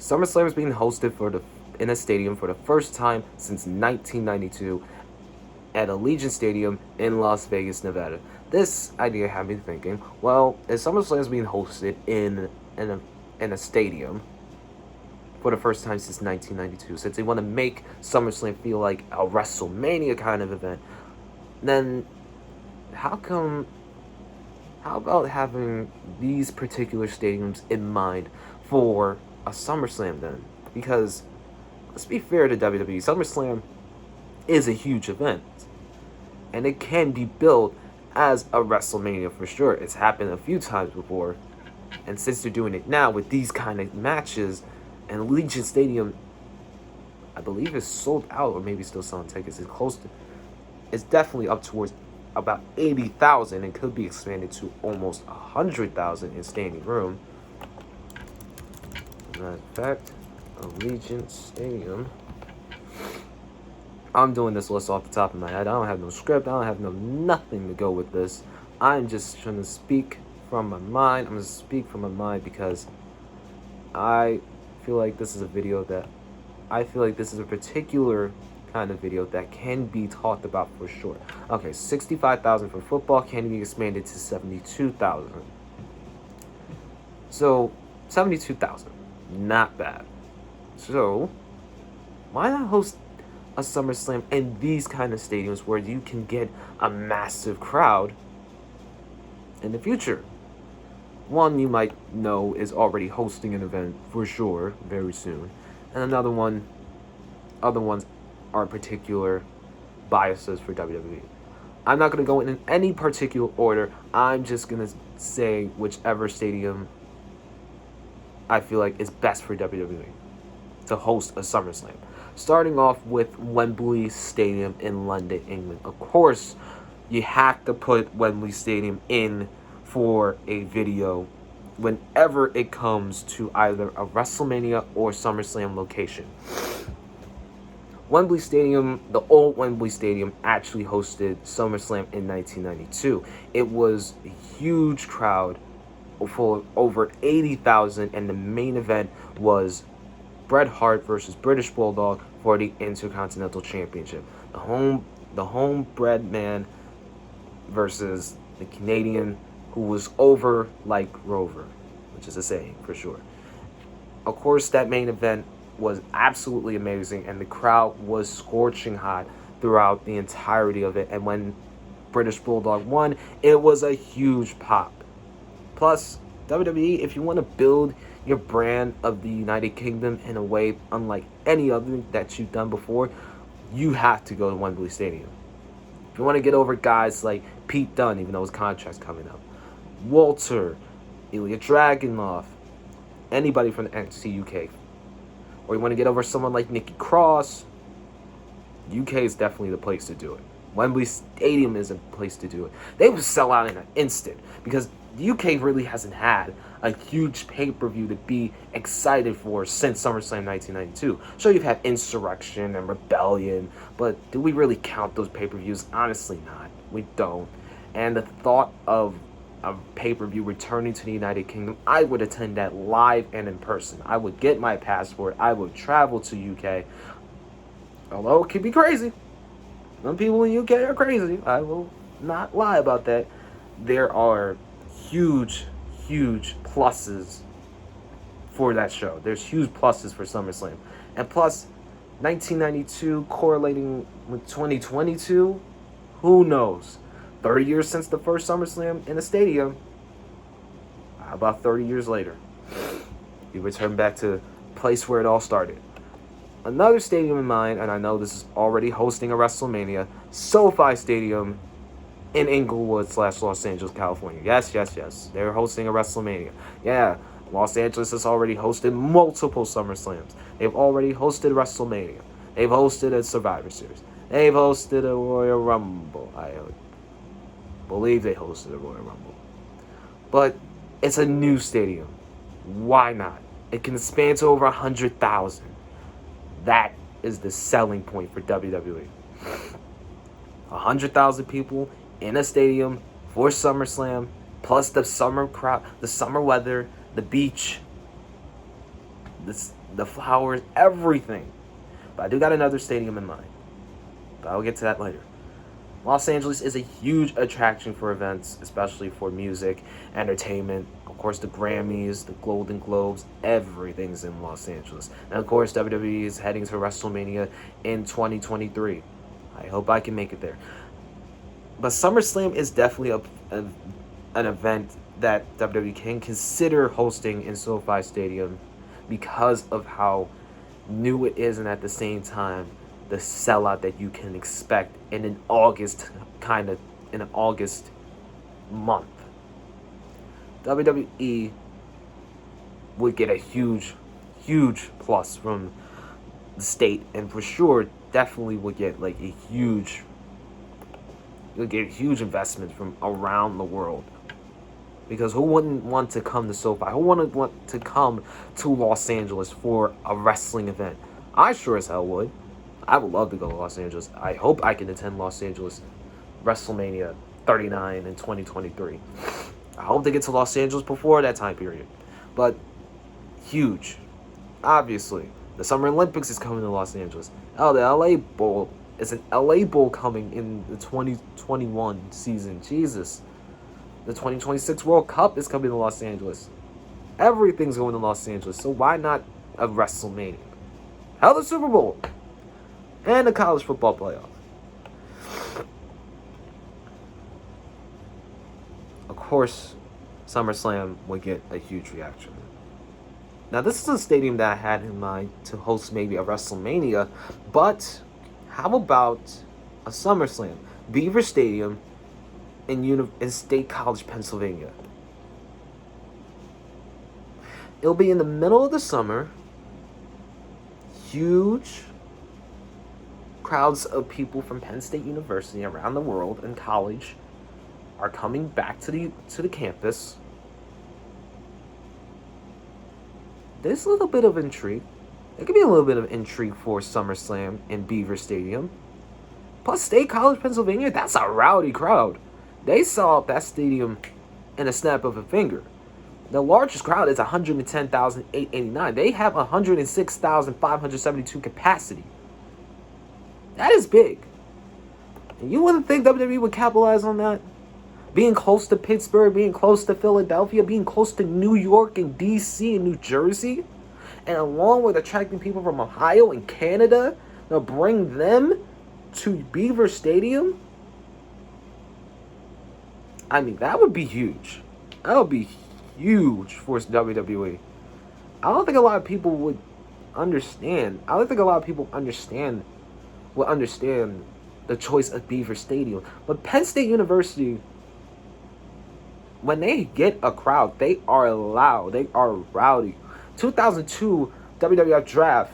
SummerSlam is being hosted in a stadium for the first time since 1992 at Allegiant Stadium in Las Vegas, Nevada. This idea had me thinking, well, if SummerSlam is being hosted in a stadium for the first time since 1992, since they want to make SummerSlam feel like a WrestleMania kind of event, then how about having these particular stadiums in mind for a SummerSlam then? Because, let's be fair to WWE, SummerSlam is a huge event. And it can be built as a WrestleMania for sure. It's happened a few times before. And since they're doing it now with these kind of matches, and Allegiant Stadium, I believe, is sold out, or maybe still selling tickets. It's definitely up towards about 80,000 and could be expanded to almost 100,000 in standing room. Matter of fact, Allegiant Stadium. I'm doing this list off the top of my head. I don't have no script. I don't have nothing to go with this. I'm just trying to speak from my mind. I'm going to speak from my mind because I feel like this is a particular kind of video that can be talked about for sure. Okay, 65,000 for football can be expanded to 72,000. So, 72,000. Not bad. So, why not host a SummerSlam in these kind of stadiums where you can get a massive crowd in the future? One you might know is already hosting an event for sure very soon, and other ones are particular biases for WWE. I'm not going to go in any particular order. I'm just going to say whichever stadium I feel like is best for WWE to host a SummerSlam. Starting off with Wembley Stadium in London, England. Of course, you have to put Wembley Stadium in for a video whenever it comes to either a WrestleMania or SummerSlam location. Wembley Stadium, the old Wembley Stadium, actually hosted SummerSlam in 1992. It was a huge crowd, full over 80,000, and the main event was Bret Hart versus British Bulldog for the Intercontinental Championship. The homebred man versus the Canadian who was over like Rover, which is a saying for sure. Of course, that main event was absolutely amazing, and the crowd was scorching hot throughout the entirety of it. And when British Bulldog won, it was a huge pop. Plus, WWE, if you want to build your brand of the United Kingdom in a way unlike any other that you've done before, you have to go to Wembley Stadium. If you want to get over guys like Pete Dunne, even though his contract's coming up, Walter, Ilya Dragunov, anybody from the NXT UK, or you want to get over someone like Nikki Cross, UK is definitely the place to do it. Wembley Stadium is a place to do it. They will sell out in an instant because the UK really hasn't had a huge pay-per-view to be excited for since SummerSlam 1992. Sure, you've had Insurrection and Rebellion, but do we really count those pay-per-views? Honestly not. We don't. And the thought of a pay-per-view returning to the United Kingdom, I would attend that live and in person. I would get my passport. I would travel to UK. Although it could be crazy. Some people in UK are crazy. I will not lie about that. There are huge pluses for that show. There's huge pluses for SummerSlam. And plus, 1992 correlating with 2022, who knows? 30 years since the first SummerSlam in a stadium. How about 30 years later? You return back to the place where it all started. Another stadium in mind, and I know this is already hosting a WrestleMania, SoFi Stadium in Inglewood / Los Angeles, California. Yes. They're hosting a WrestleMania. Yeah, Los Angeles has already hosted multiple SummerSlams. They've already hosted WrestleMania. They've hosted a Survivor Series. They've hosted a Royal Rumble. I believe they hosted a Royal Rumble. But it's a new stadium. Why not? It can expand to over 100,000. That is the selling point for WWE. 100,000 people in a stadium for SummerSlam, plus the summer crowd, the summer weather, the beach. the flowers, everything. But I do got another stadium in mind. But I'll get to that later. Los Angeles is a huge attraction for events, especially for music, entertainment. Of course, the Grammys, the Golden Globes, everything's in Los Angeles. And of course, WWE is heading to WrestleMania in 2023. I hope I can make it there. But SummerSlam is definitely an event that WWE can consider hosting in SoFi Stadium because of how new it is, and at the same time, the sellout that you can expect in an August month. WWE would get a huge plus from the state, and for sure definitely would get like a huge investment from around the world. Because who wouldn't want to come to SoFi? Who wouldn't want to come to Los Angeles for a wrestling event? I sure as hell would. I would love to go to Los Angeles. I hope I can attend Los Angeles WrestleMania 39 in 2023. I hope to get to Los Angeles before that time period. But huge. Obviously, the Summer Olympics is coming to Los Angeles. Oh, the LA Bowl is an LA Bowl coming in the 2021 season. Jesus. The 2026 World Cup is coming to Los Angeles. Everything's going to Los Angeles. So why not a WrestleMania? Hell, the Super Bowl. And the college football playoff. Of course, SummerSlam would get a huge reaction. Now, this is a stadium that I had in mind to host maybe a WrestleMania. But how about a SummerSlam? Beaver Stadium in State College, Pennsylvania. It'll be in the middle of the summer. Huge crowds of people from Penn State University around the world and college are coming back to the campus. There's a little bit of intrigue. There could be a little bit of intrigue for SummerSlam in Beaver Stadium. Plus, State College, Pennsylvania, that's a rowdy crowd. They saw that stadium in a snap of a finger. The largest crowd is 110,889. They have 106,572 capacity. That is big. And you wouldn't think WWE would capitalize on that? Being close to Pittsburgh, being close to Philadelphia, being close to New York and DC and New Jersey, and along with attracting people from Ohio and Canada, they'll bring them to Beaver Stadium. I mean, that would be huge. That would be huge for WWE. I don't think a lot of people would understand. I don't think a lot of people will understand the choice of Beaver Stadium. But Penn State University, when they get a crowd, they are loud. They are rowdy. 2002 WWF Draft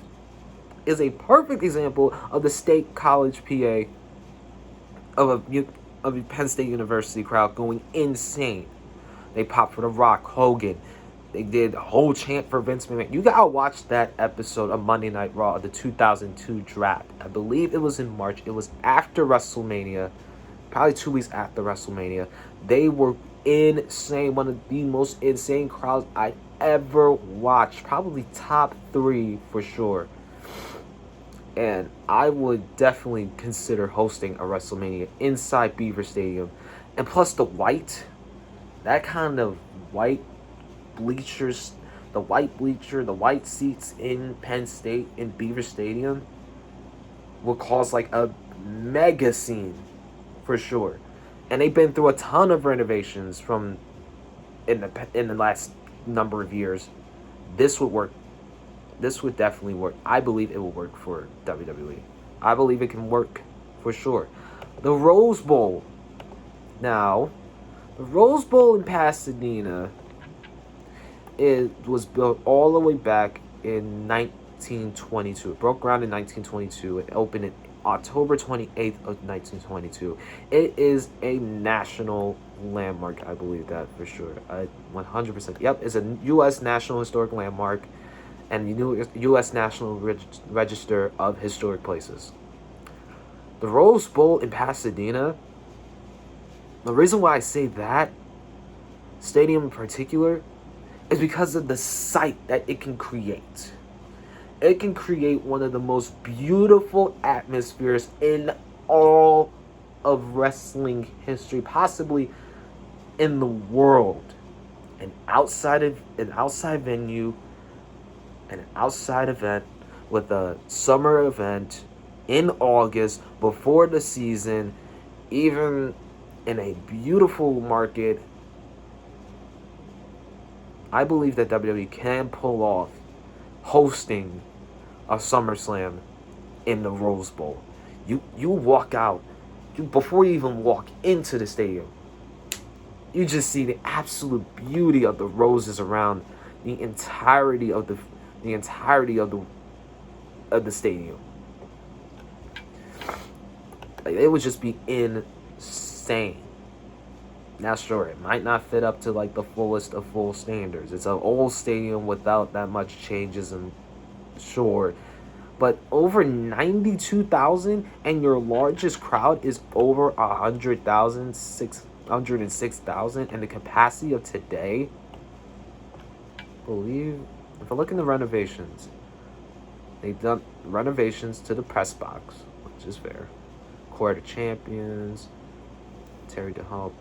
is a perfect example of the State College, PA, of a Penn State University crowd going insane. They popped for The Rock, Hogan. They did a whole chant for Vince McMahon. You gotta watch that episode of Monday Night Raw of the 2002 draft. I believe it was in March. It was after WrestleMania, probably 2 weeks after WrestleMania. They were insane. One of the most insane crowds I ever watched. Probably top 3 for sure. And I would definitely consider hosting a WrestleMania inside Beaver Stadium. And plus the white, that kind of white bleachers, the white seats in Penn State, in Beaver Stadium, will cause like a mega scene for sure. And they've been through a ton of renovations in the last number of years. This would work. This would definitely work. I believe it will work for WWE. I believe it can work for sure. The Rose Bowl. Now, the Rose Bowl in Pasadena, it was built all the way back in 1922. It broke ground in 1922. It opened in October 28th of 1922. It is a national landmark. I believe that for sure. 100%. Yep, it's a U.S. National Historic Landmark and the U.S. National Register of Historic Places. The Rose Bowl in Pasadena, the reason why I say that stadium in particular is because of the sight that it can create. It can create one of the most beautiful atmospheres in all of wrestling history, possibly in the world. An outside venue, an outside event with a summer event in August before the season, even in a beautiful market. I believe that WWE can pull off hosting a SummerSlam in the Rose Bowl. You walk out, before you even walk into the stadium, you just see the absolute beauty of the roses around the entirety of the stadium. Like, it would just be insane. Now, sure, it might not fit up to like the fullest of full standards. It's an old stadium without that much changes, and sure, but over 92,000, and your largest crowd is over 100,000, 606,000, and the capacity of today, if I look in the renovations, they've done renovations to the press box, which is fair. Court of Champions, Terry DeHall,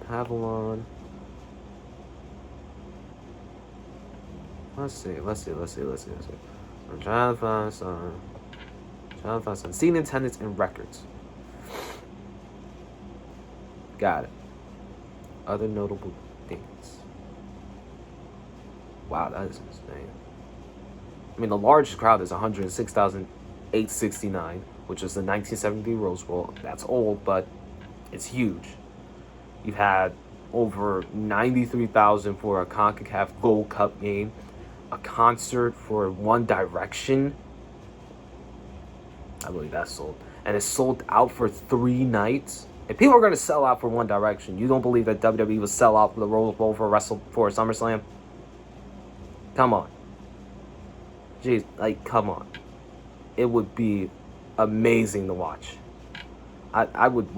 Pavilion. Let's see. I'm trying to find some. Seating attendance and records. Got it. Other notable things. Wow, that is insane. I mean, the largest crowd is 106,869, which is the 1973 Rose Bowl. That's old, but it's huge. You've had over 93,000 for a CONCACAF Gold Cup game, a concert for One Direction. I believe that's sold. And it's sold out for 3 nights. If people are going to sell out for One Direction, you don't believe that WWE will sell out for the Rose Bowl for SummerSlam? Come on. Jeez, like, come on. It would be amazing to watch. I would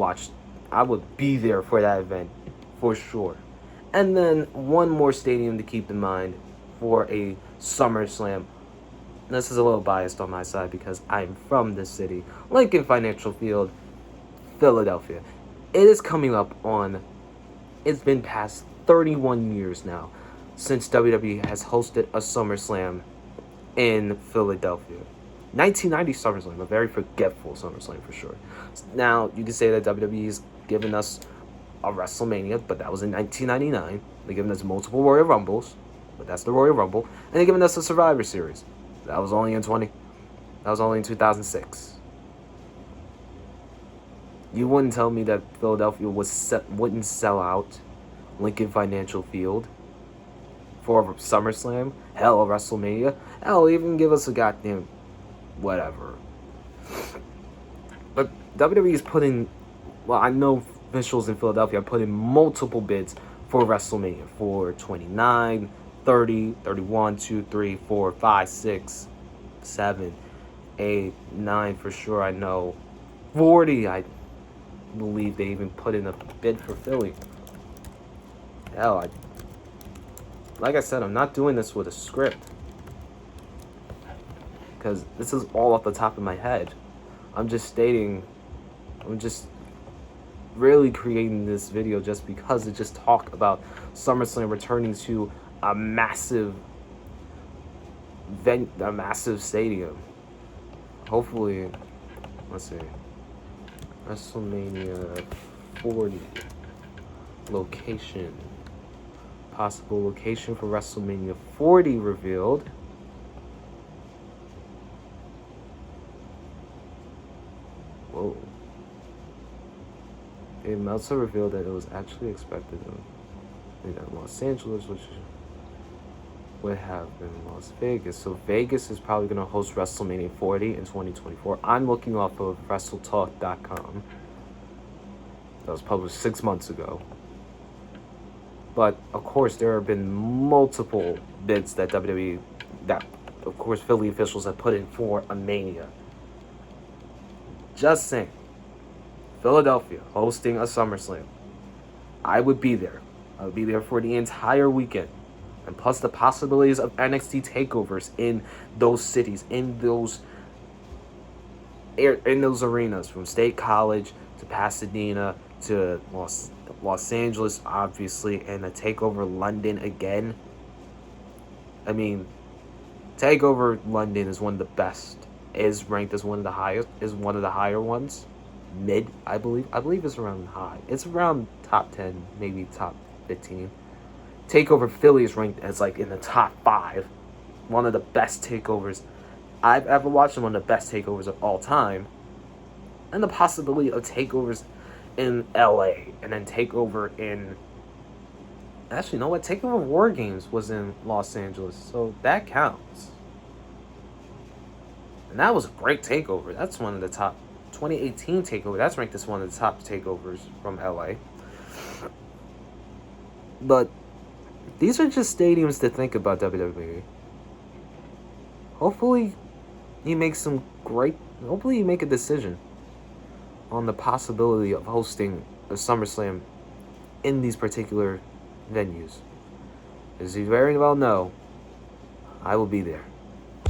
be there for that event, for sure. And then one more stadium to keep in mind for a SummerSlam. This is a little biased on my side because I'm from this city. Lincoln Financial Field, Philadelphia. It is coming up on, it's been past 31 years now since WWE has hosted a SummerSlam in Philadelphia. 1990 SummerSlam, a very forgetful SummerSlam for sure. Now, you can say that WWE's given us a WrestleMania, but that was in 1999. They're giving us multiple Royal Rumbles, but that's the Royal Rumble. And they're giving us a Survivor Series. That was only in 2006. You wouldn't tell me that Philadelphia wouldn't sell out Lincoln Financial Field for a SummerSlam, hell, a WrestleMania, hell, even give us a goddamn whatever. But WWE is putting, well, I know officials in Philadelphia are putting multiple bids for WrestleMania for 29, 30, 31, 2, 3, 4, 5, 6, 7, 8, 9 for sure. I know 40, I believe they even put in a bid for Philly. Hell, like I said, I'm not doing this with a script, because this is all off the top of my head. I'm just really creating this video just because it just talk about SummerSlam returning to a massive stadium. Hopefully, let's see, WrestleMania 40 location. Possible location for WrestleMania 40 revealed. Whoa. It Meltzer revealed that it was actually expected in Los Angeles, which would have been Las Vegas. So Vegas is probably going to host WrestleMania 40 in 2024. I'm looking off of WrestleTalk.com. That was published 6 months ago. But, of course, there have been multiple bids that WWE, that, of course, Philly officials have put in for a Mania. Just saying. Philadelphia hosting a SummerSlam. I would be there. I would be there for the entire weekend. And plus the possibilities of NXT takeovers in those cities, in those arenas, from State College to Pasadena to Los Angeles, obviously, and a takeover London again. I mean, takeover London is one of the best. Is ranked as one of the highest. Is one of the higher ones. Mid, I believe. I believe it's around high. It's around top 10, maybe top 15. Takeover Philly is ranked as like in the top 5. One of the best takeovers I've ever watched, and one of the best takeovers of all time. And the possibility of takeovers in LA, and then takeover in... Actually, you know what? Takeover War Games was in Los Angeles, so that counts. And that was a great takeover. That's one of the top... 2018 takeover, that's ranked as one of the top takeovers from LA. But these are just stadiums to think about, WWE. Hopefully you make hopefully you make a decision on the possibility of hosting a SummerSlam in these particular venues. As you very well know, I will be there.